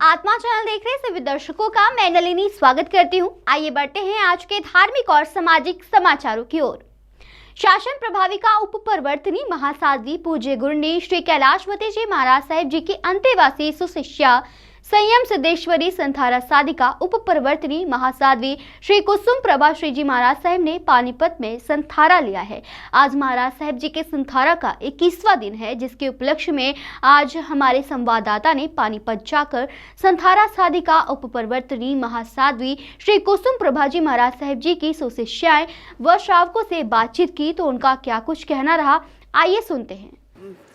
आत्मा चैनल देख रहे सभी दर्शकों का मैं नलिनी स्वागत करती हूं। आइए बढ़ते हैं आज के धार्मिक और सामाजिक समाचारों की ओर। शासन प्रभाविका उप प्रवर्तनी महासाध्वी पूज्य गुरनी श्री कैलाशवती जी महाराज साहिब जी की अंतेवासी सुशिष्या संयम सिद्धेश्वरी संथारा साधिका उप प्रवर्तनी महासाध्वी श्री कुसुम प्रभा श्री जी महाराज साहिब ने पानीपत में संथारा लिया है। आज महाराज साहिब जी के संथारा का 21वां दिन है, जिसके उपलक्ष्य में आज हमारे संवाददाता ने पानीपत जाकर संथारा साधिका उप प्रवर्तनी महासाध्वी श्री कुसुम प्रभा जी महाराज साहिब जी की सुशिष्याएं व श्रावकों से बातचीत की, तो उनका क्या कुछ कहना रहा, आइए सुनते हैं।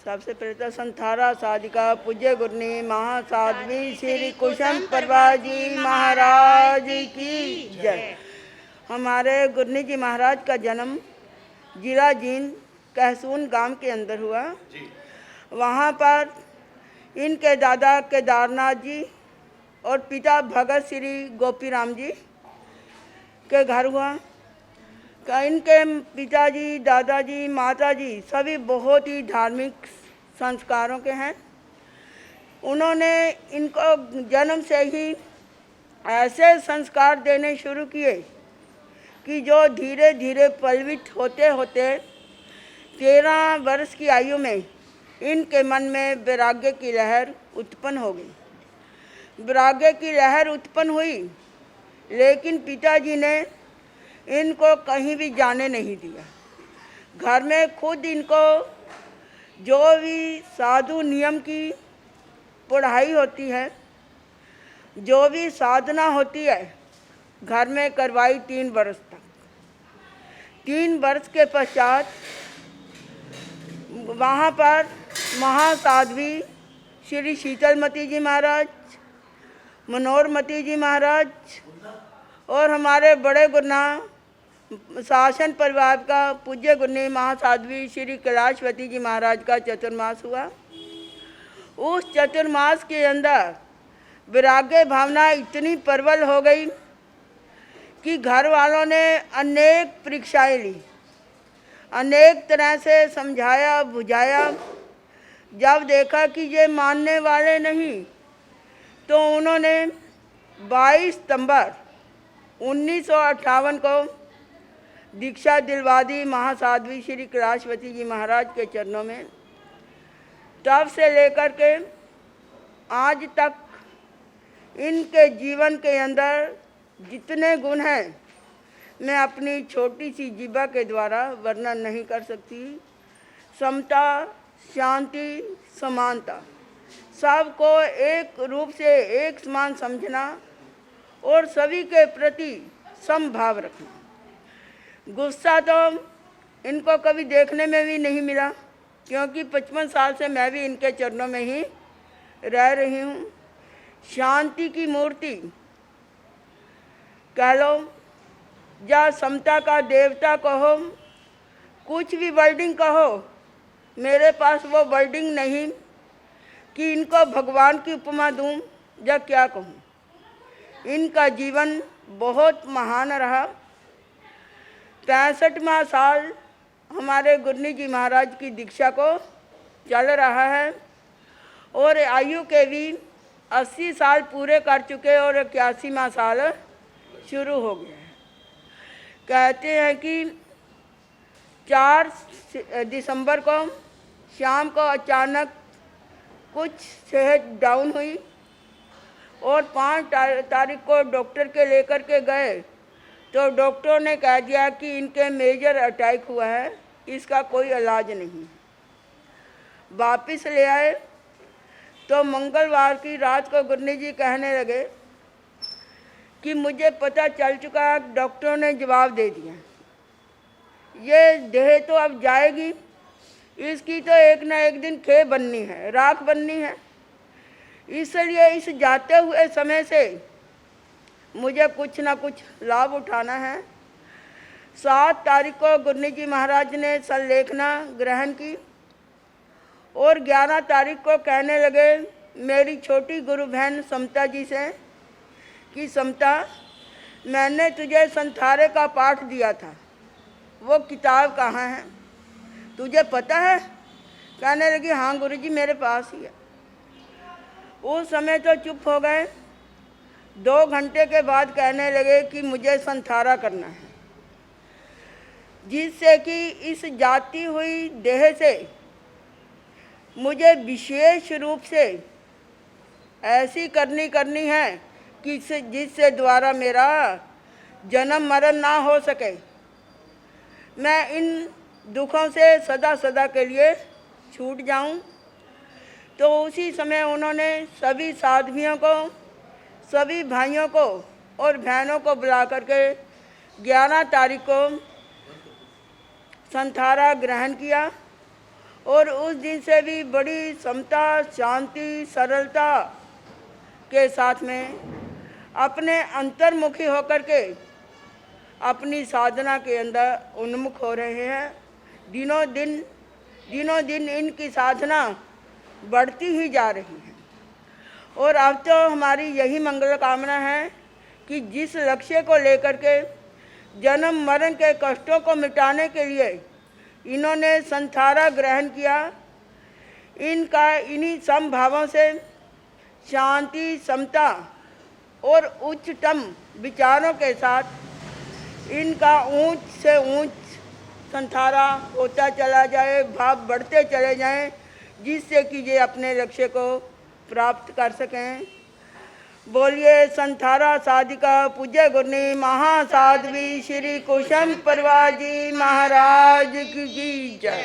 सबसे पहले तो संथारा साधिका पूज्य गुरनी महासाध्वी श्री कुसुम प्रभा जी महाराज की जय। हमारे गुरनी जी महाराज का जन्म जिला जींद कहसून गांव के अंदर हुआ। वहाँ पर इनके दादा केदारनाथ जी और पिता भगत श्री गोपीराम जी के घर हुआ। इनके पिताजी, दादाजी, माताजी सभी बहुत ही धार्मिक संस्कारों के हैं। उन्होंने इनको जन्म से ही ऐसे संस्कार देने शुरू किए कि जो धीरे धीरे पल्वित होते होते 13 वर्ष की आयु में इनके मन में वैराग्य की लहर उत्पन्न हो गई। वैराग्य की लहर उत्पन्न हुई, लेकिन पिताजी ने इनको कहीं भी जाने नहीं दिया। घर में खुद इनको जो भी साधु नियम की पढ़ाई होती है, जो भी साधना होती है, घर में करवाई 3 वर्ष तक। 3 वर्ष के पश्चात वहाँ पर महासाध्वी श्री शीतलमती जी महाराज, मनोहरमती जी महाराज और हमारे बड़े गुरना शासन परिवार का पूज्य गुरनी महासाध्वी श्री कैलाशवती जी महाराज का चतुर्मास हुआ। उस चतुर्मास के अंदर वैराग्य भावना इतनी प्रबल हो गई कि घर वालों ने अनेक परीक्षाएं ली, अनेक तरह से समझाया बुझाया। जब देखा कि ये मानने वाले नहीं, तो उन्होंने 22 सितंबर 1958 को दीक्षा दिलवा दी महासाध्वी श्री कैलाशवती जी महाराज के चरणों में। तब से लेकर के आज तक इनके जीवन के अंदर जितने गुण हैं, मैं अपनी छोटी सी जीवा के द्वारा वर्णन नहीं कर सकती। समता, शांति, समानता, सबको एक रूप से एक समान समझना और सभी के प्रति समभाव रखना। गुस्सा तो इनको कभी देखने में भी नहीं मिला, क्योंकि 55 साल से मैं भी इनके चरणों में ही रह रही हूँ। शांति की मूर्ति कह लो या समता का देवता कहो, कुछ भी वर्डिंग कहो, मेरे पास वो वर्डिंग नहीं कि इनको भगवान की उपमा दूँ या क्या कहूँ। इनका जीवन बहुत महान रहा। 65वां साल हमारे गुरनी जी महाराज की दीक्षा को चल रहा है और आयु के भी 80 साल पूरे कर चुके और 81वां साल शुरू हो गया है। कहते हैं कि 4 दिसंबर को शाम को अचानक कुछ सेहत डाउन हुई और 5 तारीख को डॉक्टर के लेकर के गए, तो डॉक्टर ने कह दिया कि इनके मेजर अटैक हुआ है, इसका कोई इलाज नहीं। वापस ले आए तो मंगलवार की रात को गुरनी जी कहने लगे कि मुझे पता चल चुका, डॉक्टरों ने जवाब दे दिया, ये देह तो अब जाएगी, इसकी तो एक ना एक दिन खे बननी है, राख बननी है। इसलिए इस जाते हुए समय से मुझे कुछ ना कुछ लाभ उठाना है। 7 तारीख को गुरनी जी महाराज ने संलेखना ग्रहण की और 11 तारीख को कहने लगे मेरी छोटी गुरु बहन समता जी से कि समता, मैंने तुझे संथारे का पाठ दिया था, वो किताब कहाँ है, तुझे पता है? कहने लगी हाँ गुरुजी, मेरे पास ही है। उस समय तो चुप हो गए। 2 घंटे के बाद कहने लगे कि मुझे संथारा करना है, जिससे कि इस जाती हुई देह से मुझे विशेष रूप से ऐसी करनी है कि जिससे द्वारा मेरा जन्म मरण ना हो सके, मैं इन दुखों से सदा सदा के लिए छूट जाऊं। तो उसी समय उन्होंने सभी साध्वियों को, सभी भाइयों को और बहनों को बुला करके 11 तारीख को संथारा ग्रहण किया और उस दिन से भी बड़ी समता, शांति, सरलता के साथ में अपने अंतर्मुखी होकर के अपनी साधना के अंदर उन्मुख हो रहे हैं। दिनों दिन इनकी साधना बढ़ती ही जा रही है और अब तो हमारी यही मंगल कामना है कि जिस लक्ष्य को लेकर के जन्म मरण के कष्टों को मिटाने के लिए इन्होंने संथारा ग्रहण किया, इनका इन्हीं समभावों से शांति, समता और उच्चतम विचारों के साथ इनका ऊंच से ऊंच संथारा होता चला जाए, भाव बढ़ते चले जाएं, जिससे कि ये अपने लक्ष्य को प्राप्त कर सकें। बोलिए संथारा साधिका पूज्य गुरनी महासाध्वी श्री कुसुम परवार जी महाराज की जय।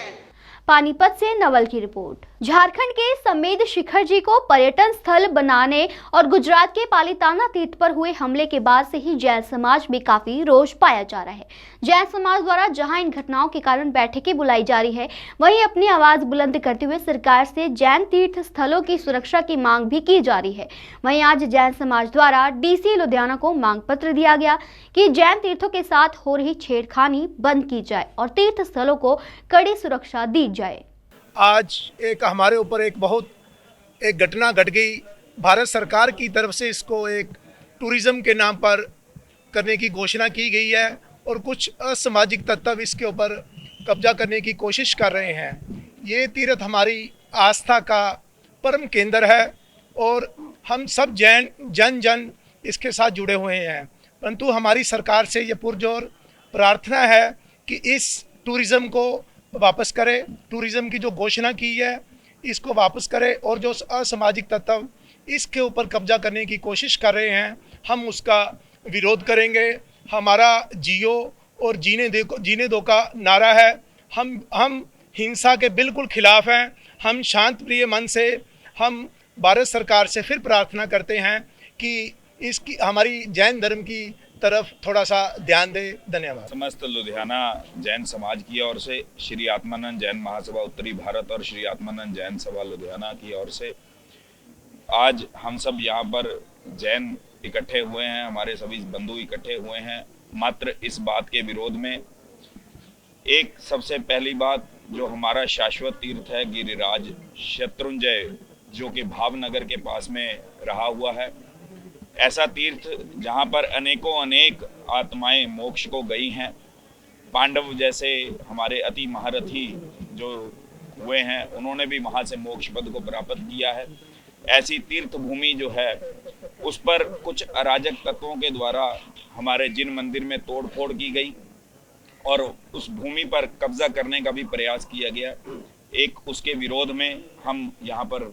पानीपत से नवल की रिपोर्ट। झारखंड के समेद शिखर जी को पर्यटन स्थल बनाने और गुजरात के पालिताना तीर्थ पर हुए हमले के बाद से ही जैन समाज में काफी रोष पाया जा रहा है। जैन समाज द्वारा जहां इन घटनाओं के कारण बैठकें बुलाई जा रही है, वहीं अपनी आवाज बुलंद करते हुए सरकार से जैन तीर्थ स्थलों की सुरक्षा की मांग भी की जा रही है। वहीं आज जैन समाज द्वारा डीसी लुधियाना को मांग पत्र दिया गया कि जैन तीर्थों के साथ हो रही छेड़खानी बंद की जाए और तीर्थ स्थलों को कड़ी सुरक्षा दी जाए। आज एक हमारे ऊपर एक घटना घट गई। भारत सरकार की तरफ से इसको एक टूरिज्म के नाम पर करने की घोषणा की गई है और कुछ असामाजिक तत्व इसके ऊपर कब्जा करने की कोशिश कर रहे हैं। ये तीर्थ हमारी आस्था का परम केंद्र है और हम सब जन इसके साथ जुड़े हुए हैं, परंतु हमारी सरकार से ये पुरजोर प्रार्थना है कि इस टूरिज़्म को वापस करे, टूरिज़्म की जो घोषणा की है इसको वापस करे और जो असामाजिक तत्व इसके ऊपर कब्जा करने की कोशिश कर रहे हैं हम उसका विरोध करेंगे। हमारा जियो और जीने दो का नारा है। हम हिंसा के बिल्कुल खिलाफ हैं। हम शांत प्रिय मन से हम भारत सरकार से फिर प्रार्थना करते हैं कि इसकी हमारी जैन धर्म की तरफ थोड़ा सा ध्यान दे। धन्यवाद। समस्त लुधियाना जैन समाज की ओर से श्री आत्मानंद जैन महासभा उत्तरी भारत और श्री आत्मानंद जैन सभा लुधियाना की ओर से आज हम सब यहाँ पर जैन इकट्ठे हुए हैं, हमारे सभी बंधु इकट्ठे हुए हैं मात्र इस बात के विरोध में। एक सबसे पहली बात, जो हमारा शाश्वत तीर्थ है गिरिराज शत्रुंजय, जो कि भावनगर के पास में रहा हुआ है, ऐसा तीर्थ जहाँ पर अनेक आत्माएं मोक्ष को गई हैं। पांडव जैसे हमारे अति महारथी जो हुए हैं उन्होंने भी वहाँ से मोक्ष पद को प्राप्त किया है। ऐसी तीर्थ भूमि जो है उस पर कुछ अराजक तत्वों के द्वारा हमारे जिन मंदिर में तोड़फोड़ की गई और उस भूमि पर कब्जा करने का भी प्रयास किया गया। एक उसके विरोध में हम यहाँ पर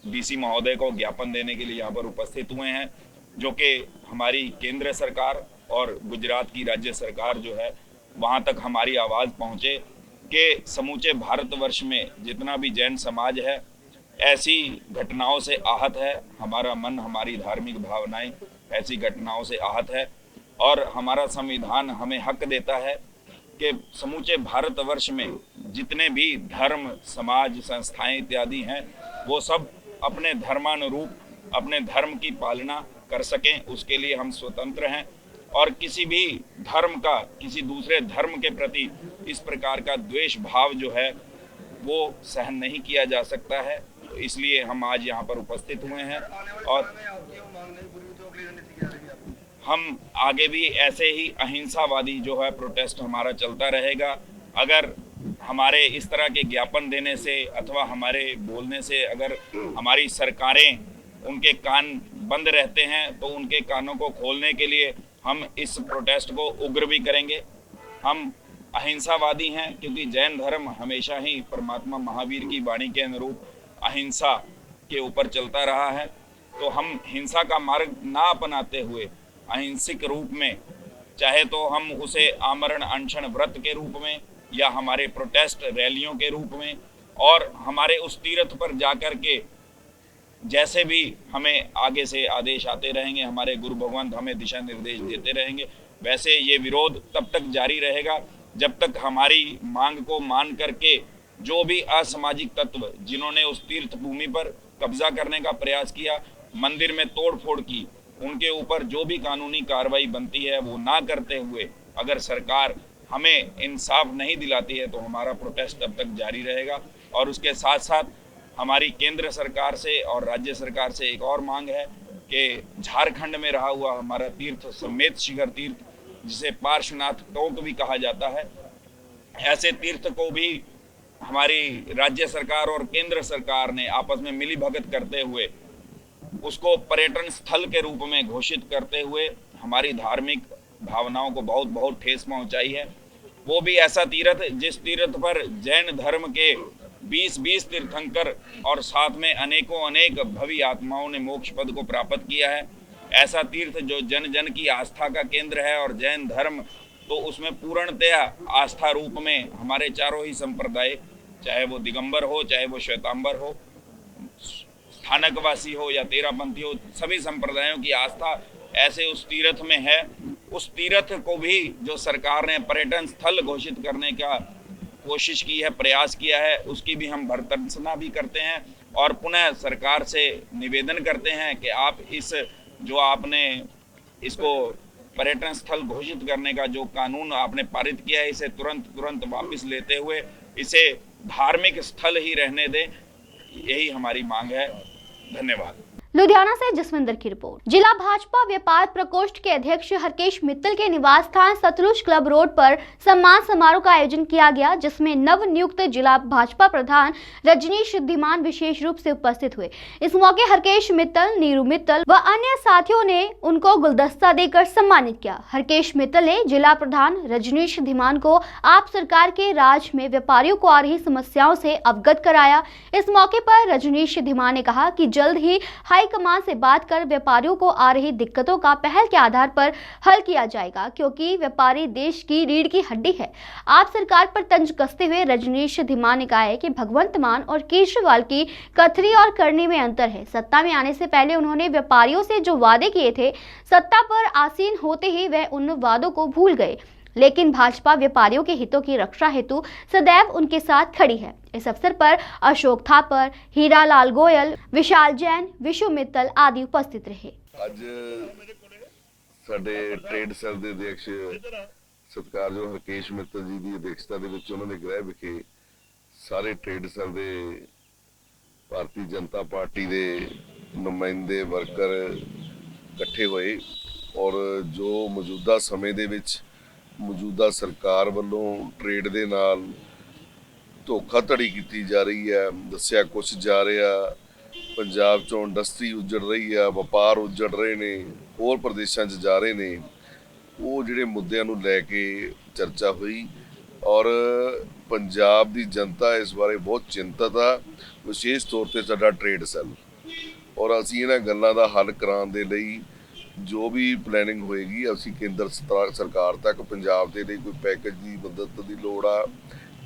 डीसी महोदय को ज्ञापन देने के लिए यहाँ पर उपस्थित हुए हैं, जो कि हमारी केंद्र सरकार और गुजरात की राज्य सरकार जो है वहाँ तक हमारी आवाज़ पहुँचे कि समूचे भारतवर्ष में जितना भी जैन समाज है ऐसी घटनाओं से आहत है। हमारा मन, हमारी धार्मिक भावनाएं ऐसी घटनाओं से आहत है और हमारा संविधान हमें हक देता है कि समूचे भारतवर्ष में जितने भी धर्म, समाज, संस्थाएं इत्यादि हैं वो सब अपने धर्मानुरूप अपने धर्म की पालना कर सकें, उसके लिए हम स्वतंत्र हैं और किसी भी धर्म का किसी दूसरे धर्म के प्रति इस प्रकार का द्वेष भाव जो है वो सहन नहीं किया जा सकता है। तो इसलिए हम आज यहाँ पर उपस्थित हुए हैं और हम आगे भी ऐसे ही अहिंसावादी जो है प्रोटेस्ट हमारा चलता रहेगा। अगर हमारे इस तरह के ज्ञापन देने से अथवा हमारे बोलने से अगर हमारी सरकारें उनके कान बंद रहते हैं, तो उनके कानों को खोलने के लिए हम इस प्रोटेस्ट को उग्र भी करेंगे। हम अहिंसावादी हैं, क्योंकि जैन धर्म हमेशा ही परमात्मा महावीर की वाणी के अनुरूप अहिंसा के ऊपर चलता रहा है। तो हम हिंसा का मार्ग ना अपनाते हुए अहिंसक रूप में, चाहे तो हम उसे आमरण अनशन व्रत के रूप में या हमारे प्रोटेस्ट रैलियों के रूप में, और हमारे उस तीर्थ पर जाकर के जैसे भी हमें आगे से आदेश आते रहेंगे, हमारे गुरु भगवंत हमें दिशा निर्देश देते रहेंगे, वैसे ये विरोध तब तक जारी रहेगा जब तक हमारी मांग को मान करके जो भी असामाजिक तत्व जिन्होंने उस तीर्थ भूमि पर कब्जा करने का प्रयास किया, मंदिर में तोड़ फोड़ की, उनके ऊपर जो भी कानूनी कार्रवाई बनती है वो ना करते हुए अगर सरकार हमें इंसाफ नहीं दिलाती है तो हमारा प्रोटेस्ट तब तक जारी रहेगा। और उसके साथ साथ हमारी केंद्र सरकार से और राज्य सरकार से एक और मांग है कि झारखंड में रहा हुआ हमारा तीर्थ समेत शिखर तीर्थ, जिसे पार्श्वनाथ टोक भी कहा जाता है, ऐसे तीर्थ को भी हमारी राज्य सरकार और केंद्र सरकार ने आपस में मिली भगत करते हुए उसको पर्यटन स्थल के रूप में घोषित करते हुए हमारी धार्मिक भावनाओं को बहुत बहुत ठेस पहुंचाई है। वो भी ऐसा तीर्थ जिस तीर्थ पर जैन धर्म के 20-20 तीर्थंकर और साथ में अनेकों अनेक भव्य आत्माओं ने मोक्ष पद को प्राप्त किया है। ऐसा तीर्थ जो जन जन की आस्था का केंद्र है, और जैन धर्म तो उसमें पूर्णतया आस्था रूप में हमारे चारों ही संप्रदाय, चाहे वो दिगंबर हो, चाहे वो श्वेतांबर हो, स्थानकवासी हो या तेरापंथी हो, सभी संप्रदायों की आस्था ऐसे उस तीर्थ में है। उस तीर्थ को भी जो सरकार ने पर्यटन स्थल घोषित करने का कोशिश की है, प्रयास किया है, उसकी भी हम भर्त्सना भी करते हैं और पुनः सरकार से निवेदन करते हैं कि आप इस जो आपने इसको पर्यटन स्थल घोषित करने का जो कानून आपने पारित किया है, इसे तुरंत वापस लेते हुए इसे धार्मिक स्थल ही रहने दें, यही हमारी मांग है। धन्यवाद। लुधियाना से जसविंदर की रिपोर्ट। जिला भाजपा व्यापार प्रकोष्ठ के अध्यक्ष हरकेश मित्तल के निवास स्थान सतलुज क्लब रोड पर सम्मान समारोह का आयोजन किया गया, जिसमें नव नियुक्त जिला भाजपा प्रधान रजनीश धीमान विशेष रूप से उपस्थित हुए। इस मौके हरकेश मित्तल, नीरू मित्तल व अन्य साथियों ने उनको गुलदस्ता देकर सम्मानित किया। हरकेश मित्तल ने जिला प्रधान रजनीश धीमान को आप सरकार के राज में व्यापारियों को आ रही समस्याओं से अवगत कराया। इस मौके पर रजनीश धीमान ने कहा कि जल्द ही हाईकमान से बात कर व्यापारियों को आ रही दिक्कतों का पहल के आधार पर हल किया जाएगा, क्योंकि व्यापारी देश की रीढ़ की हड्डी है। आप सरकार पर तंज कसते हुए रजनीश धीमान ने कहा है कि भगवंत मान और केजरीवाल की कथनी और करनी में अंतर है। सत्ता में आने से पहले उन्होंने व्यापारियों से जो वादे किए थे, सत्ता पर आसीन होते ही वह उन वादों को भूल गए, लेकिन भाजपा व्यापारियों के हितों की रक्षा हेतु सदैव उनके साथ खड़ी है। इस अवसर पर अशोक थापर, हीरा लाल गोयल, विशाल जैन, विशु मित्तल आदि उपस्थित रहे। ਅੱਜ ਸਾਡੇ ਟ੍ਰੇਡ ਸੈੱਲ ਦੇ ਅਧਿਕਸ਼ ਸਤਿਕਾਰਯੋਗ ਹਰਕੇਸ਼ ਮਿੱਤਲ ਜੀ ਦੀ ਅਧਿਕਸ਼ਤਾ ਦੇ ਵਿੱਚ ਉਹਨਾਂ ਦੇ ਗ੍ਰਹਿ ਵਿਖੇ ਸਾਰੇ ਟ੍ਰੇਡ ਸੈੱਲ ਦੇ ਭਾਰਤੀ ਜਨਤਾ ਪਾਰਟੀ ਦੇ ਨੁਮਾਇੰਦੇ ਵਰਕਰ ਇਕੱਠੇ ਹੋਏ ਔਰ ਜੋ ਮੌਜੂਦਾ ਸਮੇਂ ਦੇ ਵਿੱਚ ਮੌਜੂਦਾ ਸਰਕਾਰ ਵੱਲੋਂ ਟ੍ਰੇਡ ਦੇ ਨਾਲ ਧੋਖਾਧੜੀ ਕੀਤੀ ਜਾ ਰਹੀ ਹੈ, ਦੱਸਿਆ ਕੁਛ ਜਾ ਰਿਹਾ, ਪੰਜਾਬ ਚੋਂ ਇੰਡਸਟਰੀ ਉੱਜੜ ਰਹੀ ਆ, ਵਪਾਰ ਉੱਜੜ ਰਹੇ ਨੇ, ਹੋਰ ਪ੍ਰਦੇਸ਼ਾਂ 'ਚ ਜਾ ਰਹੇ ਨੇ, ਉਹ ਜਿਹੜੇ ਮੁੱਦਿਆਂ ਨੂੰ ਲੈ ਕੇ ਚਰਚਾ ਹੋਈ ਔਰ ਪੰਜਾਬ ਦੀ ਜਨਤਾ ਇਸ ਬਾਰੇ ਬਹੁਤ ਚਿੰਤਤ ਆ, ਵਿਸ਼ੇਸ਼ ਤੌਰ ਤੇ ਸਾਡਾ ਟ੍ਰੇਡ ਸੈੱਲ, ਔਰ ਅਸੀਂ ਇਹਨਾਂ ਗੱਲਾਂ ਦਾ ਹੱਲ ਕਰਾਉਣ ਦੇ ਲਈ ਜੋ ਵੀ ਪਲੈਨਿੰਗ ਹੋਏਗੀ ਅਸੀਂ ਕੇਂਦਰ ਸਰਕਾਰ ਤੱਕ ਪੰਜਾਬ ਦੇ ਲਈ ਕੋਈ ਪੈਕੇਜ ਦੀ ਮਦਦ ਦੀ ਲੋੜ ਆ,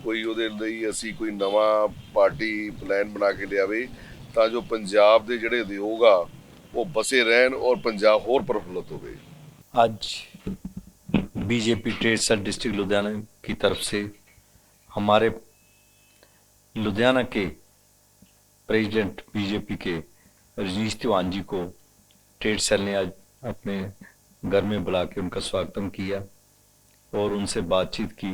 ਕੋਈ ਉਹਦੇ ਲਈ ਅਸੀਂ ਕੋਈ ਨਵਾਂ ਪਾਰਟੀ ਪਲਾਨ ਬਣਾ ਕੇ ਲਿਆਵੇ ਤਾਂ ਜੋ ਪੰਜਾਬ ਦੇ ਜਿਹੜੇ ਉਦਯੋਗ ਆ ਉਹ ਬਸੇ ਰਹਿਣ ਔਰ ਪੰਜਾਬ ਹੋਰ ਪ੍ਰਫੁੱਲਤ ਹੋਵੇ। आज BJP trade cell district Ludhiana की तरफ से हमारे लुधियाना के प्रेसिडेंट बीजेपी के रजनीश तिवान जी को ट्रेड सेल ने आज अपने घर में बुला के उनका स्वागतम किया और उनसे बातचीत की,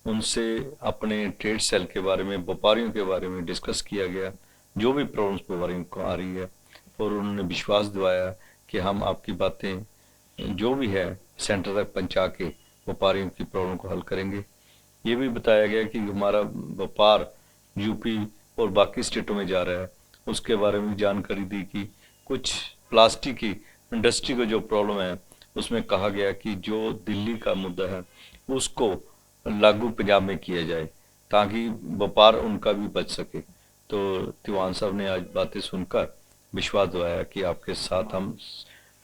उनसे अपने ट्रेड सेल के बारे में, व्यापारियों के बारे में डिस्कस किया गया, जो भी प्रॉब्लम्स व्यापारियों को आ रही है, और उन्होंने विश्वास दिलाया कि हम आपकी बातें जो भी है सेंटर तक पहुंचा के व्यापारियों की प्रॉब्लम को हल करेंगे। ये भी बताया गया कि हमारा व्यापार यूपी और बाकी स्टेटों में जा रहा है, उसके बारे में जानकारी दी कि कुछ प्लास्टिक की इंडस्ट्री को जो प्रॉब्लम है उसमें कहा गया कि जो दिल्ली का मुद्दा है उसको लागू पंजाब में किया जाए ताकि व्यापार उनका भी बच सके। तो तिवान साहब ने आज बातें सुनकर विश्वास दिलाया कि आपके साथ हम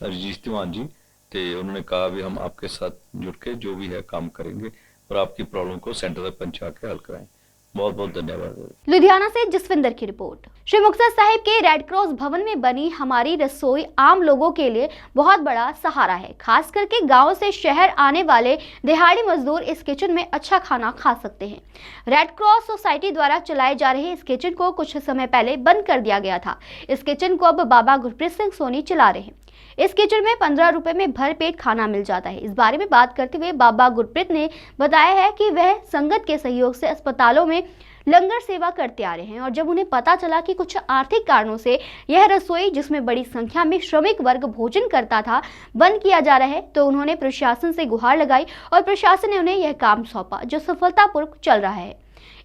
रजीश तिवान जी थे, उन्होंने कहा भी हम आपके साथ जुड़ के जो भी है काम करेंगे और आपकी प्रॉब्लम को सेंटर तक पहुंचा के हल कराएं। बहुत बहुत धन्यवाद। लुधियाना से जसविंदर की रिपोर्ट। श्री मुक्तसर साहिब के रेड क्रॉस भवन में बनी हमारी रसोई आम लोगों के लिए बहुत बड़ा सहारा है। खास करके गांव से शहर आने वाले दिहाड़ी मजदूर इस किचन में अच्छा खाना खा सकते हैं। रेड क्रॉस सोसाइटी द्वारा चलाए जा रहे इस किचन को कुछ समय पहले बंद कर दिया गया था। इस किचन को अब बाबा गुरप्रीत सिंह सोनी चला रहे हैं। इस किचन में 15 रुपए में भरपेट खाना मिल जाता है। इस बारे में बात करते हुए बाबा गुरप्रीत ने बताया है कि वह संगत के सहयोग से अस्पतालों में लंगर सेवा करते आ रहे हैं और जब उन्हें पता चला कि कुछ आर्थिक कारणों से यह रसोई, जिसमें बड़ी संख्या में श्रमिक वर्ग भोजन करता था, बंद किया जा रहा है, तो उन्होंने प्रशासन से गुहार लगाई और प्रशासन ने उन्हें यह काम सौंपा जो सफलतापूर्वक चल रहा है।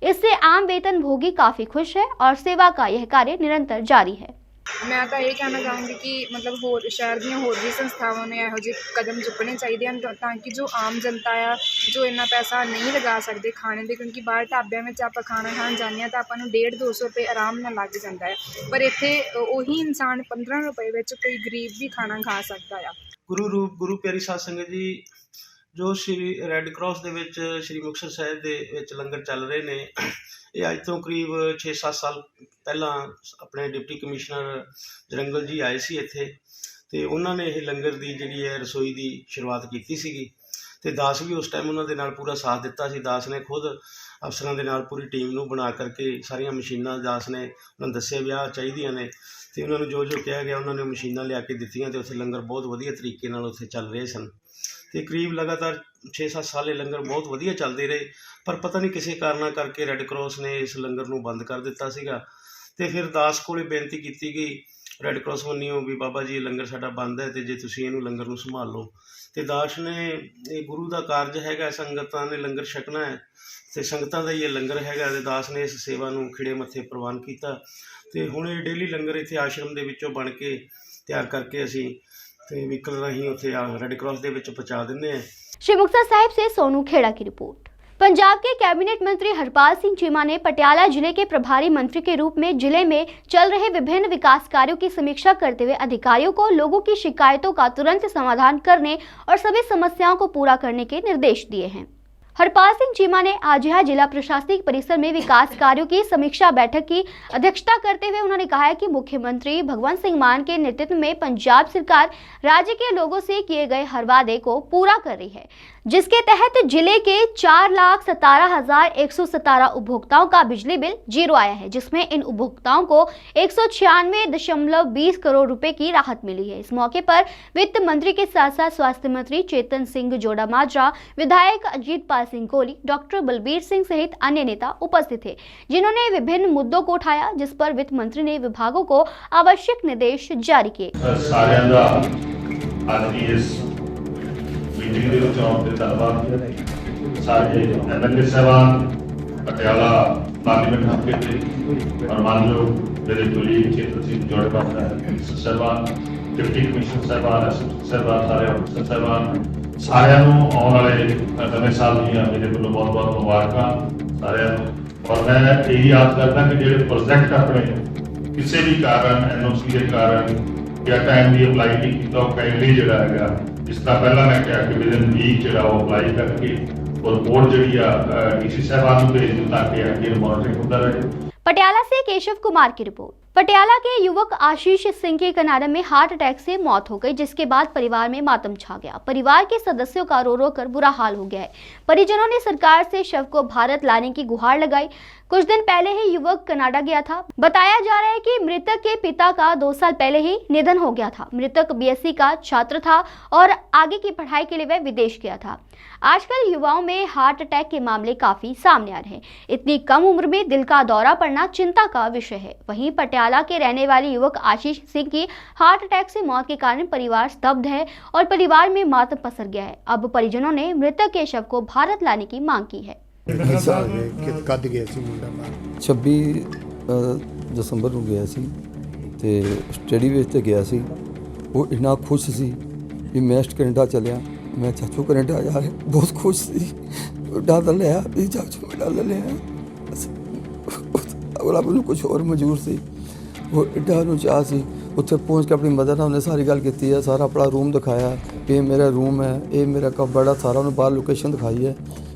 इससे आम वेतन भोगी काफी खुश है और सेवा का यह कार्य निरंतर जारी है। मैं तो ये कहना चाहूँगी कि मतलब होर शहर ਦੀਆਂ ਹੋਰ ਵੀ ਸੰਸਥਾਵਾਂ ਨੇ ਇਹੋ ਜਿਹੇ ਕਦਮ ਚੁੱਕਣੇ ਚਾਹੀਦੇ ਹਨ ਤਾਂ ਕਿ ਜੋ ਆਮ ਜਨਤਾ ਆ ਜੋ ਇੰਨਾ ਪੈਸਾ ਨਹੀਂ ਲਗਾ ਸਕਦੇ ਖਾਣੇ ਦੇ, ਕਿਉਂਕਿ ਬਾਹਰ ਢਾਬਿਆਂ ਵਿੱਚ ਆਪਾਂ ਖਾਣਾ ਖਾਣ ਜਾਂਦੇ ਹਾਂ ਤਾਂ ਆਪਾਂ ਨੂੰ 150-200 ਰੁਪਏ ਆਰਾਮ ਨਾਲ ਲੱਗ ਜਾਂਦਾ ਹੈ, ਪਰ ਇੱਥੇ ਉਹੀ ਇਨਸਾਨ 15 ਰੁਪਏ ਵਿੱਚ ਕੋਈ ਗਰੀਬ ਵੀ ਖਾਣਾ ਖਾ ਸਕਦਾ ਆ। ਗੁਰੂ ਪਿਆਰੀ ਸਾਧ ਸੰਗਤ ਜੀ, ਜੋ ਸ਼੍ਰੀ ਰੈੱਡ ਕਰਾਸ ਦੇ ਵਿੱਚ ਸ਼੍ਰੀ ਮੁਕਤਸਰ ਸਾਹਿਬ ਦੇ ਵਿੱਚ ਲੰਗਰ ਚੱਲ ਰਹੇ ਨੇ, ਇਹ ਅੱਜ ਤੋਂ ਕਰੀਬ 6-7 ਸਾਲ ਪਹਿਲਾਂ ਆਪਣੇ ਡਿਪਟੀ ਕਮਿਸ਼ਨਰ ਜਰੰਗਲ ਜੀ ਆਏ ਸੀ ਇੱਥੇ ਅਤੇ ਉਹਨਾਂ ਨੇ ਇਹ ਲੰਗਰ ਦੀ ਜਿਹੜੀ ਹੈ ਰਸੋਈ ਦੀ ਸ਼ੁਰੂਆਤ ਕੀਤੀ ਸੀਗੀ ਅਤੇ ਦਾਸ ਵੀ ਉਸ ਟਾਈਮ ਉਹਨਾਂ ਦੇ ਨਾਲ ਪੂਰਾ ਸਾਥ ਦਿੱਤਾ ਸੀ। ਦਾਸ ਨੇ ਖੁਦ ਅਫਸਰਾਂ ਦੇ ਨਾਲ ਪੂਰੀ ਟੀਮ ਨੂੰ ਬਣਾ ਕਰਕੇ ਸਾਰੀਆਂ ਮਸ਼ੀਨਾਂ ਦਾਸ ਨੇ ਉਹਨਾਂ ਨੂੰ ਦੱਸਿਆ ਵੀ ਆਹ ਚਾਹੀਦੀਆਂ ਨੇ ਅਤੇ ਉਹਨਾਂ ਨੂੰ ਜੋ ਕਿਹਾ ਗਿਆ ਉਹਨਾਂ ਨੇ ਮਸ਼ੀਨਾਂ ਲਿਆ ਕੇ ਦਿੱਤੀਆਂ ਅਤੇ ਉੱਥੇ ਲੰਗਰ ਬਹੁਤ ਵਧੀਆ ਤਰੀਕੇ ਨਾਲ ਉੱਥੇ ਚੱਲ ਰਹੇ ਸਨ ਅਤੇ ਕਰੀਬ ਲਗਾਤਾਰ 6-7 ਸਾਲ ਇਹ ਲੰਗਰ ਬਹੁਤ ਵਧੀਆ ਚੱਲਦੇ ਰਹੇ। ਪਰ ਪਤਾ ਨਹੀਂ ਕਿਸੇ ਕਾਰਨਾਂ ਕਰਕੇ ਰੈੱਡ ਕਰਾਸ ਨੇ ਇਸ ਲੰਗਰ ਨੂੰ ਬੰਦ ਕਰ ਦਿੱਤਾ ਸੀਗਾ ਅਤੇ ਫਿਰ ਦਾਸ ਕੋਲੇ ਬੇਨਤੀ ਕੀਤੀ ਗਈ ਰੈੱਡ ਕਰਾਸ ਵੱਲੋਂ ਵੀ ਬਾਬਾ ਜੀ ਇਹ ਲੰਗਰ ਸਾਡਾ ਬੰਦ ਹੈ ਅਤੇ ਜੇ ਤੁਸੀਂ ਇਹਨੂੰ ਲੰਗਰ ਨੂੰ ਸੰਭਾਲ ਲਓ। ਅਤੇ ਦਾਸ ਨੇ ਇਹ ਗੁਰੂ ਦਾ ਕਾਰਜ ਹੈਗਾ, ਸੰਗਤਾਂ ਨੇ ਲੰਗਰ ਛਕਣਾ ਹੈ ਅਤੇ ਸੰਗਤਾਂ ਦਾ ਹੀ ਇਹ ਲੰਗਰ ਹੈਗਾ ਅਤੇ ਦਾਸ ਨੇ ਇਸ ਸੇਵਾ ਨੂੰ ਖਿੜੇ ਮੱਥੇ ਪ੍ਰਵਾਨ ਕੀਤਾ ਅਤੇ ਹੁਣ ਇਹ ਡੇਲੀ ਲੰਗਰ ਇੱਥੇ ਆਸ਼ਰਮ ਦੇ ਵਿੱਚੋਂ ਬਣ ਕੇ ਤਿਆਰ ਕਰਕੇ ਅਸੀਂ ਅਤੇ ਵਹੀਕਲ ਰਾਹੀਂ ਉੱਥੇ ਰੈੱਡ ਕਰਾਸ ਦੇ ਵਿੱਚ ਪਹੁੰਚਾ ਦਿੰਦੇ ਹਾਂ। श्री मुक्तसर साहिब से सोनू खेड़ा की रिपोर्ट। पंजाब के कैबिनेट मंत्री हरपाल सिंह चीमा ने पटियाला जिले के प्रभारी मंत्री के रूप में जिले में चल रहे विभिन्न विकास कार्यों की समीक्षा करते हुए अधिकारियों को लोगों की शिकायतों का तुरंत समाधान करने और सभी समस्याओं को पूरा करने के निर्देश दिए हैं। हरपाल सिंह चीमा ने आज यहाँ जिला प्रशासनिक परिसर में विकास कार्यों की समीक्षा बैठक की अध्यक्षता करते हुए उन्होंने कहा है कि मुख्यमंत्री भगवंत सिंह मान के नेतृत्व में पंजाब सरकार राज्य के लोगों से किए गए हर वादे को पूरा कर रही है, जिसके तहत जिले के 4,17,117 उपभोक्ताओं का बिजली बिल जीरो आया है, जिसमें इन उपभोक्ताओं को 196.20 करोड़ रुपए की राहत मिली है। इस मौके पर वित्त मंत्री के साथ साथ स्वास्थ्य मंत्री चेतन सिंह जोड़ा माजरा, विधायक अजीत पाल सिंह कोहली, डॉक्टर बलबीर सिंह सहित अन्य नेता उपस्थित थे, जिन्होंने विभिन्न मुद्दों को उठाया, जिस पर वित्त मंत्री ने विभागों को आवश्यक निर्देश जारी किए। मीटिंग ਦੇ ਵਿੱਚ ਆਉਣ ਦੇ ਧੰਨਵਾਦ। ਸਾਰੇ ਐਮਐਲਏ ਸਾਹਿਬਾਨ, ਪਟਿਆਲਾ ਪਾਰਲੀਮੈਂਟ ਹਲਕੇ ਦੇ ਮਾਨਯੋਗ ਮੇਰੇ ਕੁਲੀਗ ਚੇਤਨ ਸਿੰਘ ਜੋੜਵਾ ਸਾਹਿਬਾਨ, ਡਿਪਟੀ ਕਮਿਸ਼ਨਰ ਸਾਹਿਬਾਨ, ਸਾਹਿਬਾਨ, ਸਾਰੇ ਅਫਸਰ ਸਾਹਿਬਾਨ, ਸਾਰਿਆਂ ਨੂੰ ਆਉਣ ਵਾਲੇ ਨਵੇਂ ਸਾਲ ਦੀਆਂ ਮੇਰੇ ਵੱਲੋਂ ਬਹੁਤ ਬਹੁਤ ਮੁਬਾਰਕਾਂ ਸਾਰਿਆਂ ਨੂੰ। ਔਰ ਮੈਂ ਇਹੀ ਆਸ ਕਰਦਾ ਕਿ ਜਿਹੜੇ ਪ੍ਰੋਜੈਕਟ ਆਪਣੇ ਕਿਸੇ ਵੀ ਕਾਰਨ ਐਨਓਸੀ ਦੇ ਕਾਰਨ ਜਾਂ ਟਾਈਮ ਦੀ ਅਪਲਾਈ ਨਹੀਂ ਕੀਤਾ ਉਹ ਕਾਈਂਡਲੀ ਜਿਹੜਾ ਹੈਗਾ ਜਿਸ ਤਰ੍ਹਾਂ ਪਹਿਲਾਂ ਮੈਂ ਕਿਹਾ ਕਿ ਵਿਦਨ ਵੀਕ ਜਿਹੜਾ ਉਹ ਅਪਲਾਈ ਕਰਕੇ और बोर्ड ਜਿਹੜੀ ਆ ਡੀਸੀ ਸਾਹਿਬਾਨ ਨੂੰ ਭੇਜ ਦਿੱਤਾ ਕਿ ਅੱਗੇ ਮੋਨੀਟਰਿੰਗ ਹੁੰਦਾ ਰਹੇ। पटियाला से केशव कुमार की रिपोर्ट। पटियाला के युवक आशीष सिंह की कनाडा में हार्ट अटैक से मौत हो गई, जिसके बाद परिवार में मातम छा गया। परिवार के सदस्यों का रो रो कर बुरा हाल हो गया है। परिजनों ने सरकार से शव को भारत लाने की गुहार लगाई। कुछ दिन पहले ही युवक कनाडा गया था। बताया जा रहा है कि मृतक के पिता का 2 साल पहले ही निधन हो गया था। मृतक बीएससी का छात्र था और आगे की पढ़ाई के लिए वह विदेश गया था। आजकल युवाओं में हार्ट अटैक के मामले काफी सामने आ रहे हैं। इतनी कम उम्र में दिल का दौरा पड़ना चिंता का विषय है। वहीं पटियाला के रहने वाले युवक आशीष सिंह की हार्ट अटैक से मौत के कारण परिवार स्तब्ध है और परिवार में मातम पसर गया है। अब परिजनों ने मृतक के शव को भारत लाने की मांग की है। 26 ਦਸੰਬਰ ਨੂੰ ਗਿਆ ਸੀ ਤੇ ਸਟੱਡੀ ਵੇਸ ਤੇ ਗਿਆ ਸੀ। ਉਹ ਇੰਨਾ ਖੁਸ਼ ਸੀ ਵੀ ਮੈਂ ਕੈਨੇਡਾ ਚੱਲਿਆ, ਮੈਂ ਚਾਚੂ ਕੈਨੇਡਾ ਜਾ ਰਿਹਾ, ਬਹੁਤ ਖੁਸ਼ ਸੀ। ਡਰ ਲਿਆ ਵੀ ਚਾਚੂ ਡਰ ਲਿਆ, ਅਗਲਾ ਮੈਨੂੰ ਕੁਝ ਹੋਰ ਮਨਜ਼ੂਰ ਸੀ। ਉਹ ਐਡਾ ਨੂੰ ਚਾਹ ਸੀ। ਉੱਥੇ ਪਹੁੰਚ ਕੇ ਆਪਣੀ ਮਦਰ ਨਾਲ ਉਹਨੇ ਸਾਰੀ ਗੱਲ ਕੀਤੀ ਹੈ, ਸਾਰਾ ਆਪਣਾ ਰੂਮ ਦਿਖਾਇਆ, ਇਹ ਮੇਰਾ ਰੂਮ ਹੈ, ਇਹ ਮੇਰਾ ਕਮਰਾ ਹੈ, ਸਾਰਾ ਉਹਨੂੰ ਬਾਹਰ ਲੋਕੇਸ਼ਨ ਦਿਖਾਈ ਹੈ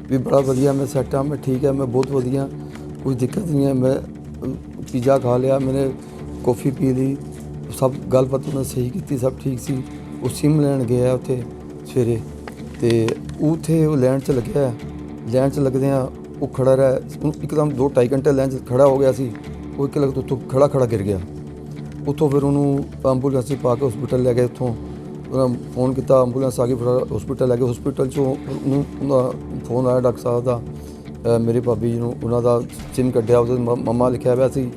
ਵੀ ਬੜਾ ਵਧੀਆ, ਮੈਂ ਸੈੱਟ ਹਾਂ, ਮੈਂ ਠੀਕ ਹੈ, ਮੈਂ ਬਹੁਤ ਵਧੀਆ, ਕੋਈ ਦਿੱਕਤ ਨਹੀਂ ਹੈ। ਮੈਂ ਪੀਜ਼ਾ ਖਾ ਲਿਆ, ਮੈंने ਕੌਫੀ ਪੀ ਲਈ, ਸਭ ਗੱਲਬਾਤ ਉਹਨੇ ਸਹੀ ਕੀਤੀ, ਸਭ ਠੀਕ ਸੀ। ਉਹ ਸਿਮ ਲੈਣ ਗਿਆ ਉੱਥੇ ਸਵੇਰੇ, ਤੇ ਉੱਥੇ ਉਹ ਲੈਣ 'ਚ ਲੱਗਿਆ, ਲੈਣ 'ਚ ਲੱਗਦਿਆਂ ਉਹ ਖੜਾ ਰਿਹਾ, ਉਹਨੂੰ ਇੱਕਦਮ 2-2.5 ਘੰਟੇ ਲਾਈਨ 'ਚ ਖੜਾ ਹੋ ਗਿਆ ਸੀ। ਉਹ ਇੱਕ ਲੱਖ ਉੱਥੋਂ ਖੜਾ ਗਿਰ ਗਿਆ। ਉੱਥੋਂ ਫਿਰ ਉਹਨੂੰ ਐਂਬੂਲੈਂਸ 'ਚ ਪਾ ਕੇ ਹਸਪੀਟਲ ਲੈ ਗਏ। ਉੱਥੋਂ ਉਹਨਾਂ ਫੋਨ ਕੀਤਾ, ਐਂਬੂਲੈਂਸ ਆ ਗਈ, ਫਿਰ ਹਸਪੀਟਲ ਲੈ ਗਏ। ਹਸਪੀਟਲ 'ਚੋਂ ਉਹਦਾ ਫੋਨ ਆਇਆ ਡਾਕਟਰ ਸਾਹਿਬ ਦਾ, ਮੇਰੇ ਭਾਬੀ ਜੀ ਨੂੰ, ਉਹਨਾਂ ਦਾ ਸਿਮ ਕੱਢਿਆ, ਉਹਦੇ ਮੰਮਾ ਲਿਖਿਆ ਹੋਇਆ ਸੀ।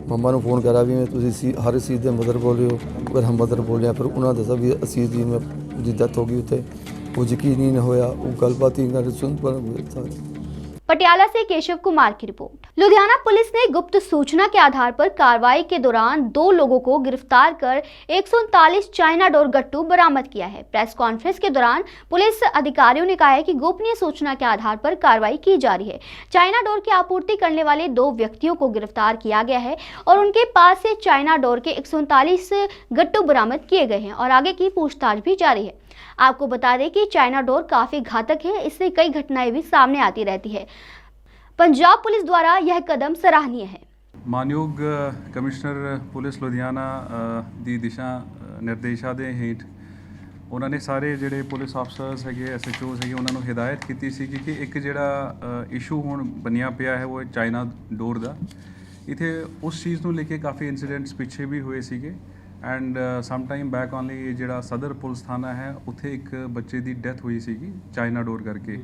ਮੰਮਾ ਨੂੰ ਫੋਨ ਕਰਿਆ ਵੀ ਤੁਸੀਂ ਹਰ ਚੀਜ਼ ਦੇ ਮਦਰ ਬੋਲ ਰਹੇ ਹੋ, ਅਗਰ ਹਮ ਮਦਰ ਬੋਲ ਰਹੇ ਹਾਂ। ਫਿਰ ਉਹਨਾਂ ਦੱਸਿਆ ਵੀ ਅਸੀਸ ਜੀ में ਦੀ ਡੈਥ ਹੋ ਗਈ ਉੱਥੇ। ਉਹ ਯਕੀਨ ਹੀ नहीं ਹੋਇਆ, ਉਹ ਗੱਲਬਾਤ ही कर सुन पर। पटियाला से केशव कुमार की रिपोर्ट। लुधियाना पुलिस ने गुप्त सूचना के आधार पर कार्रवाई के दौरान 2 लोगों को गिरफ्तार कर 139 चाइना डोर गट्टू बरामद किया है। प्रेस कॉन्फ्रेंस के दौरान पुलिस अधिकारियों ने कहा है कि गोपनीय सूचना के आधार पर कार्रवाई की जा रही है। चाइना डोर की आपूर्ति करने वाले 2 व्यक्तियों को गिरफ्तार किया गया है और उनके पास से चाइना डोर के 139 गट्टू बरामद किए गए हैं और आगे की पूछताछ भी जारी है। आपको बता दें कि चाइना डोर काफी घातक है, इससे कई घटनाएं भी सामने आती रहती है। पंजाब पुलिस द्वारा यह कदम सराहनीय है। मानयोग कमिश्नर पुलिस लुधियाना ਦੀ ਦਿਸ਼ਾ ਨਿਰਦੇਸ਼ਾਂ ਦੇ ਹੇਠ ਉਹਨਾਂ ਨੇ ਸਾਰੇ ਜਿਹੜੇ ਪੁਲਿਸ ਆਫਸਰਸ ਹੈਗੇ, SHOs ਹੈਗੇ, ਉਹਨਾਂ ਨੂੰ ਹਿਦਾਇਤ ਕੀਤੀ ਸੀ ਕਿ ਇੱਕ ਜਿਹੜਾ ਇਸ਼ੂ ਹੁਣ ਬਣਿਆ ਪਿਆ ਹੈ ਉਹ ਚਾਈਨਾ ਡੋਰ ਦਾ। ਇੱਥੇ ਉਸ ਚੀਜ਼ ਨੂੰ ਲੈ ਕੇ ਕਾਫੀ ਇਨਸੀਡੈਂਟਸ ਪਿੱਛੇ ਵੀ ਹੋਏ ਸੀਗੇ and some time back only ਜਿਹੜਾ ਸਦਰ ਪੁਲਿਸ ਥਾਣਾ ਹੈ ਉੱਥੇ ਇੱਕ ਬੱਚੇ ਦੀ ਡੈਥ ਹੋਈ ਸੀਗੀ ਚਾਈਨਾ ਡੋਰ ਕਰਕੇ।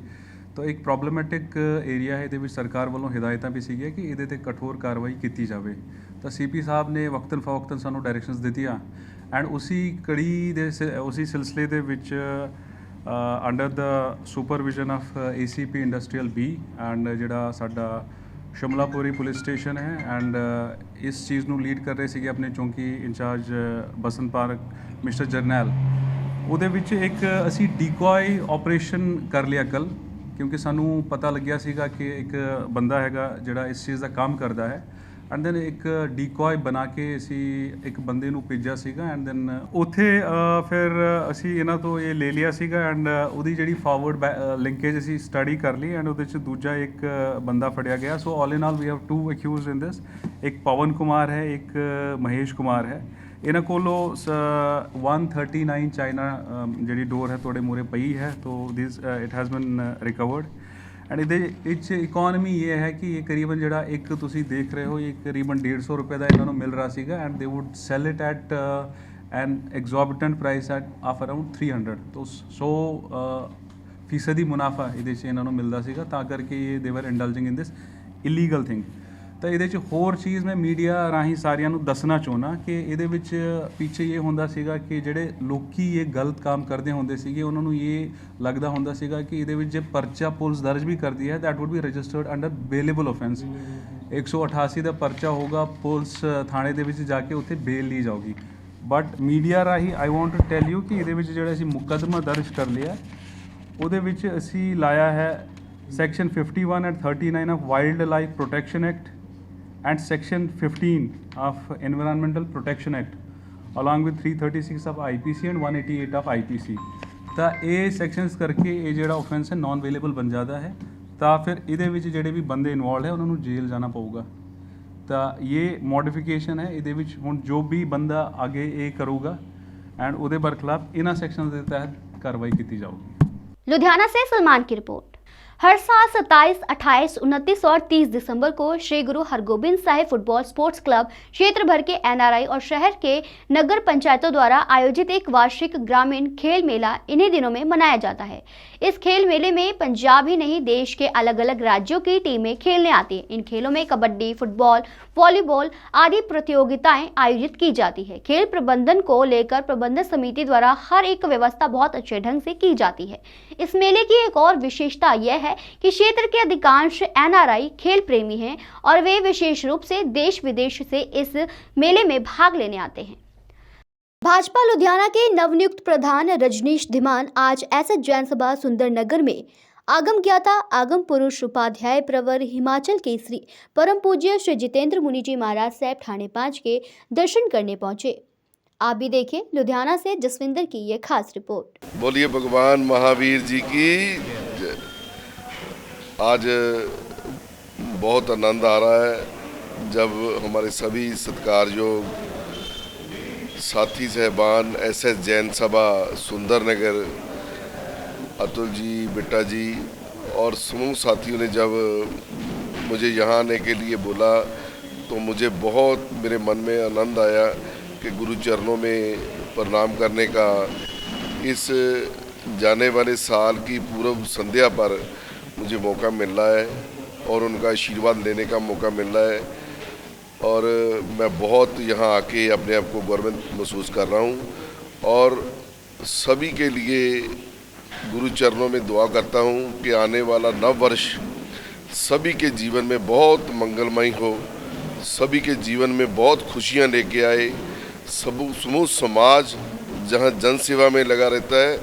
ਤਾਂ ਇੱਕ ਪ੍ਰੋਬਲਮੈਟਿਕ ਏਰੀਆ ਹੈ, ਇਹਦੇ ਵਿੱਚ ਸਰਕਾਰ ਵੱਲੋਂ ਹਿਦਾਇਤਾਂ ਵੀ ਸੀਗੀਆਂ ਕਿ ਇਹਦੇ 'ਤੇ ਕਠੋਰ ਕਾਰਵਾਈ ਕੀਤੀ ਜਾਵੇ। ਤਾਂ CP ਸਾਹਿਬ ਨੇ ਵਕਤਨ ਫਵਕਤਨ ਸਾਨੂੰ ਡਾਇਰੈਕਸ਼ਨਸ ਦਿੱਤੀਆਂ ਐਂਡ ਉਸੀ ਕੜੀ ਦੇ ਉਸੀ ਸਿਲਸਿਲੇ ਦੇ ਵਿੱਚ under the supervision of ACP industrial B and ਜਿਹੜਾ ਸਾਡਾ ਸ਼ਮਲਾਪੁਰੀ ਪੁਲਿਸ ਸਟੇਸ਼ਨ ਹੈ ਐਂਡ ਇਸ ਚੀਜ਼ ਨੂੰ ਲੀਡ ਕਰ ਰਹੇ ਸੀਗੇ ਆਪਣੇ ਚੌਂਕੀ ਇੰਚਾਰਜ ਬਸੰਤ ਪਾਰਕ ਮਿਸਟਰ ਜਰਨੈਲ। ਉਹਦੇ ਵਿੱਚ ਇੱਕ ਅਸੀਂ ਡੀਕੋਏ ਆਪਰੇਸ਼ਨ ਕਰ ਲਿਆ ਕੱਲ੍ਹ, ਕਿਉਂਕਿ ਸਾਨੂੰ ਪਤਾ ਲੱਗਿਆ ਸੀਗਾ ਕਿ ਇੱਕ ਬੰਦਾ ਹੈਗਾ ਜਿਹੜਾ ਇਸ ਚੀਜ਼ ਦਾ ਕੰਮ ਕਰਦਾ ਹੈ ਐਂਡ ਦੈਨ ਇੱਕ ਡੀਕੋਏ ਬਣਾ ਕੇ ਅਸੀਂ ਇੱਕ ਬੰਦੇ ਨੂੰ ਭੇਜਿਆ ਸੀਗਾ ਐਂਡ ਦੈਨ ਉੱਥੇ ਫਿਰ ਅਸੀਂ ਇਹਨਾਂ ਤੋਂ ਇਹ ਲੈ ਲਿਆ ਸੀਗਾ ਐਂਡ ਉਹਦੀ ਜਿਹੜੀ ਫਾਰਵਰਡ ਲਿੰਕੇਜ ਅਸੀਂ ਸਟੱਡੀ ਕਰ ਲਈ ਐਂਡ ਉਹਦੇ 'ਚ ਦੂਜਾ ਇੱਕ ਬੰਦਾ ਫੜਿਆ ਗਿਆ। ਸੋ ਆਲ ਇਨ ਆਲ ਵੀ ਹੈਵ 2 ਅਕਿਊਜ਼ਡ ਇਨ ਦਿਸ, ਇੱਕ ਪਵਨ ਕੁਮਾਰ ਹੈ, ਇੱਕ ਮਹੇਸ਼ ਕੁਮਾਰ ਹੈ। ਇਹਨਾਂ ਕੋਲੋਂ 139 ਚਾਈਨਾ ਜਿਹੜੀ ਡੋਰ ਹੈ ਤੁਹਾਡੇ ਮੂਹਰੇ ਪਈ ਹੈ, ਤੋ this it has been recovered and ਇਹਦੇ ਵਿੱਚ ਇਕੋਨਮੀ ਇਹ ਹੈ ਕਿ ਇਹ ਕਰੀਬਨ ਜਿਹੜਾ ਇੱਕ ਤੁਸੀਂ ਦੇਖ ਰਹੇ ਹੋ ਇਹ ਕਰੀਬਨ 150 ਰੁਪਏ ਦਾ ਇਹਨਾਂ ਨੂੰ ਮਿਲ ਰਿਹਾ ਸੀਗਾ and they would sell it at an exorbitant price at of around 300। ਤੋ 100% ਮੁਨਾਫਾ ਇਹਦੇ 'ਚ ਇਹਨਾਂ ਨੂੰ ਮਿਲਦਾ ਸੀਗਾ, ਤਾਂ ਕਰਕੇ ਇਹ ਦੇ ਵਰ ਇੰਡਲਜਿੰਗ ਇਨ ਦਿਸ ਇਲੀਗਲ ਥਿੰਗ। ਤਾਂ ਇਹਦੇ 'ਚ ਹੋਰ ਚੀਜ਼ ਮੈਂ ਮੀਡੀਆ ਰਾਹੀਂ ਸਾਰਿਆਂ ਨੂੰ ਦੱਸਣਾ ਚਾਹੁੰਦਾ ਕਿ ਇਹਦੇ ਵਿੱਚ ਪਿੱਛੇ ਇਹ ਹੁੰਦਾ ਸੀਗਾ ਕਿ ਜਿਹੜੇ ਲੋਕੀ ਇਹ ਗਲਤ ਕੰਮ ਕਰਦੇ ਹੁੰਦੇ ਸੀਗੇ ਉਹਨਾਂ ਨੂੰ ਇਹ ਲੱਗਦਾ ਹੁੰਦਾ ਸੀਗਾ ਕਿ ਇਹਦੇ ਵਿੱਚ ਜੇ ਪਰਚਾ ਪੁਲਿਸ ਦਰਜ ਵੀ ਕਰਦੀ ਹੈ that wood be registered under bailable offence. 188 ਦਾ ਪਰਚਾ ਹੋਊਗਾ, ਪੁਲਿਸ ਥਾਣੇ ਦੇ ਵਿੱਚ ਜਾ ਕੇ ਉੱਥੇ ਬੇਲ ਲਈ ਜਾਊਗੀ। ਬਟ ਮੀਡੀਆ ਰਾਹੀਂ I want to tell you ਕਿ ਇਹਦੇ ਵਿੱਚ ਜਿਹੜਾ ਅਸੀਂ ਮੁਕੱਦਮਾ ਦਰਜ ਕਰ ਲਿਆ ਉਹਦੇ ਵਿੱਚ ਅਸੀਂ ਲਾਇਆ ਹੈ section 51 and 39 of wildlife protection act and section 15 of environmental protection act along with 336 of IPC and 188 of IPC। ਤਾਂ ਇਹ ਸੈਕਸ਼ਨਸ ਕਰਕੇ ਇਹ ਜਿਹੜਾ ਆਫੈਂਸ ਹੈ ਨਾਨ ਅਵੇਲੇਬਲ ਬਣ ਜਾਂਦਾ ਹੈ, ਤਾਂ ਫਿਰ ਇਹਦੇ ਵਿੱਚ ਜਿਹੜੇ ਵੀ ਬੰਦੇ ਇਨਵੋਲਡ ਹੈ ਉਹਨਾਂ ਨੂੰ ਜੇਲ੍ਹ ਜਾਣਾ ਪਊਗਾ। ਤਾਂ ਇਹ ਮੋਡੀਫਿਕੇਸ਼ਨ ਹੈ, ਇਹਦੇ ਵਿੱਚ ਹੁਣ ਜੋ ਵੀ ਬੰਦਾ ਅੱਗੇ ਇਹ ਕਰੂਗਾ ਐਂਡ ਉਹਦੇ ਬਰਖਲਾਫ ਇਹਨਾਂ ਸੈਕਸ਼ਨਸ ਦੇ ਤਹਿਤ कार्रवाई की जाऊगी। लुधियाना से सलमान की रिपोर्ट। हर साल 27, 28, 29 और 30 दिसंबर को श्री गुरु Hargobind Sahib football sports club क्षेत्र भर के NRI और शहर के नगर पंचायतों द्वारा आयोजित एक वार्षिक ग्रामीण खेल मेला इन्हीं दिनों में मनाया जाता है। इस खेल मेले में पंजाब ही नहीं देश के अलग अलग राज्यों की टीमें खेलने आती हैं। इन खेलों में कबड्डी, फुटबॉल, वॉलीबॉल आदि प्रतियोगिताएं आयोजित की जाती है। खेल प्रबंधन को लेकर प्रबंधन समिति द्वारा हर एक व्यवस्था बहुत अच्छे ढंग से की जाती है। इस मेले की एक और विशेषता यह है है कि क्षेत्र के अधिकांश एनआरआई खेल प्रेमी हैं और वे विशेष रूप से देश विदेश से इस मेले में भाग लेने आते हैं। भाजपा लुधियाना के नवनियुक्त प्रधान रजनीश धीमान आज एसएच जैन सभा सुंदरनगर में आगम ज्ञाता आगम पुरुष उपाध्याय प्रवर हिमाचल केसरी परम पूज्य श्री जितेंद्र मुनि जी महाराज साहब ठाणे 5 के दर्शन करने पहुंचे। आप भी देखें लुधियाना से जसविंदर की ये खास रिपोर्ट। बोलिए भगवान महावीर जी की जय। आज बहुत आनंद आ रहा है जब हमारे सभी सत्कारयोग साथी सहबान एसएच जैन सभा सुंदरनगर, अतुल जी, बिट्टा जी और समूह साथियों ने जब मुझे यहाँ आने के लिए बोला तो मुझे बहुत मेरे मन में आनंद आया कि गुरु चरणों में प्रणाम करने का इस जाने वाले साल की पूर्व संध्या पर मुझे मौका मिल रहा है और उनका आशीर्वाद लेने का मौका मिल रहा है और मैं बहुत यहाँ आके अपने आप को गौरवान्वित महसूस कर रहा हूँ और सभी के लिए गुरु चरणों में दुआ करता हूँ कि आने वाला नव वर्ष सभी के जीवन में बहुत मंगलमय हो, सभी के जीवन में बहुत खुशियाँ लेके आए। समूह समाज जहाँ जन सेवा में लगा रहता है,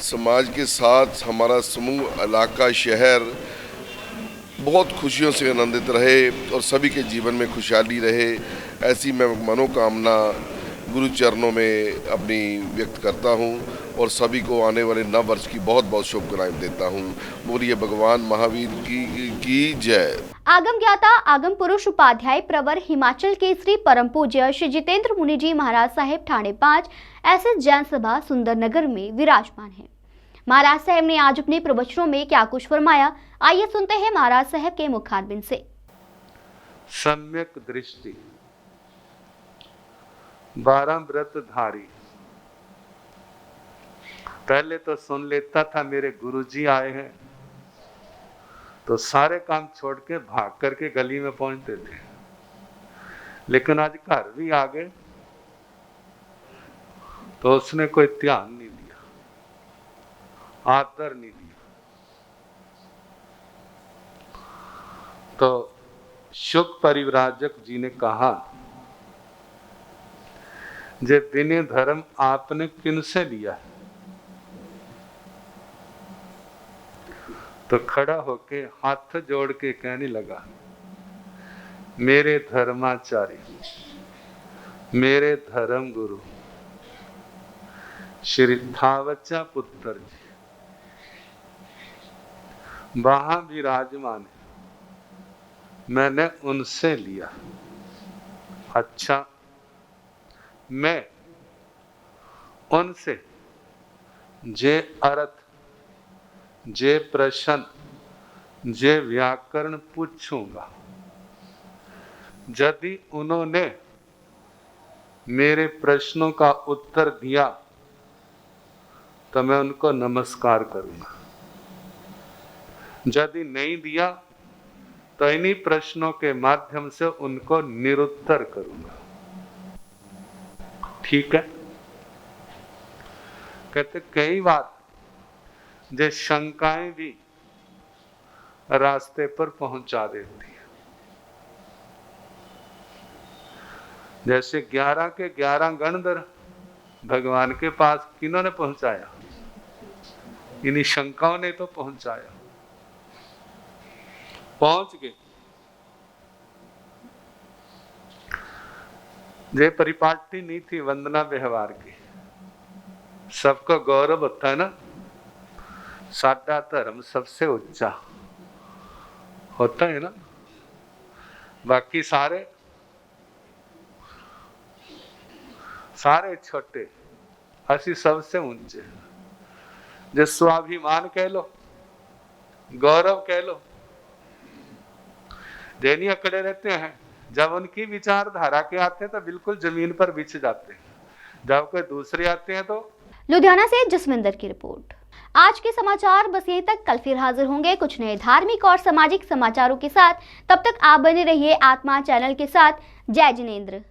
समाज के साथ हमारा समूह इलाका शहर बहुत खुशियों से आनंदित रहे और सभी के जीवन में खुशहाली रहे, ऐसी मैं मनोकामना गुरु चरणों में अपनी व्यक्त करता हूँ और सभी को आने वाले नव वर्ष की बहुत बहुत शुभकामनाएं देता हूँ। बोलिए भगवान महावीर की जय। आगम ज्ञाता आगम पुरुष उपाध्याय प्रवर हिमाचल केसरी परम पूज्य श्री जितेंद्र मुनि जी महाराज साहेब ठाणे 5 एसएच जैन सभा सुंदरनगर में विराजमान हैं। महाराज साहब ने आज अपने प्रवचनों में क्या कुछ फरमाया, आइए सुनते हैं महाराज साहब के मुखारबिंद से। सम्यक दृष्टि 12 व्रतधारी। पहले तो सुन लेता था मेरे गुरुजी आए हैं तो सारे काम छोड़ के भाग करके गली में पहुंचते थे, लेकिन आज घर भी आ गए तो उसने कोई ध्यान नहीं दिया, आदर नहीं दिया। तो शुक परिव्राजक जी ने कहा, जे विनय धर्म आपने किनसे लिया है? तो खड़ा होके हाथ जोड़ के कहने लगा, मेरे धर्माचार्य, मेरे धर्म गुरु श्री थावचा पुत्र जी वहां विराजमान है, मैंने उनसे लिया। अच्छा, मैं उनसे जे अर्थ, जे प्रश्न, जे व्याकरण पूछूंगा। यदि उन्होंने मेरे प्रश्नों का उत्तर दिया तो मैं उनको नमस्कार करूंगा, यदि नहीं दिया तो इन्हीं प्रश्नों के माध्यम से उनको निरुत्तर करूंगा। ठीक है? कहते कई बार जो शंकाएं भी रास्ते पर पहुंचा देती है। जैसे 11 के 11 गणधर भगवान के पास किन्होंने पहुंचाया? इन्हीं शंकाओं ने तो पहुंचाया। पहुंच गए। ये परिपाटी नहीं थी वंदना व्यवहार की। सबका गौरव होता है ना, साडा धर्म सबसे ऊंचा होता है ना, बाकी सारे छोटे, असी सबसे ऊंचे। जो स्वाभिमान कह लो, गौरव कह लो, देनी अकड़े रहते हैं, जब उनकी विचारधारा के आते हैं तो बिल्कुल जमीन पर बिछ जाते हैं, जब कोई दूसरे आते हैं तो। लुधियाना से जसविंदर की रिपोर्ट। आज के समाचार बस यहीं तक। कल फिर हाजिर होंगे कुछ नए धार्मिक और सामाजिक समाचारों के साथ। तब तक आप बने रहिए आत्मा चैनल के साथ। जय जिनेंद्र।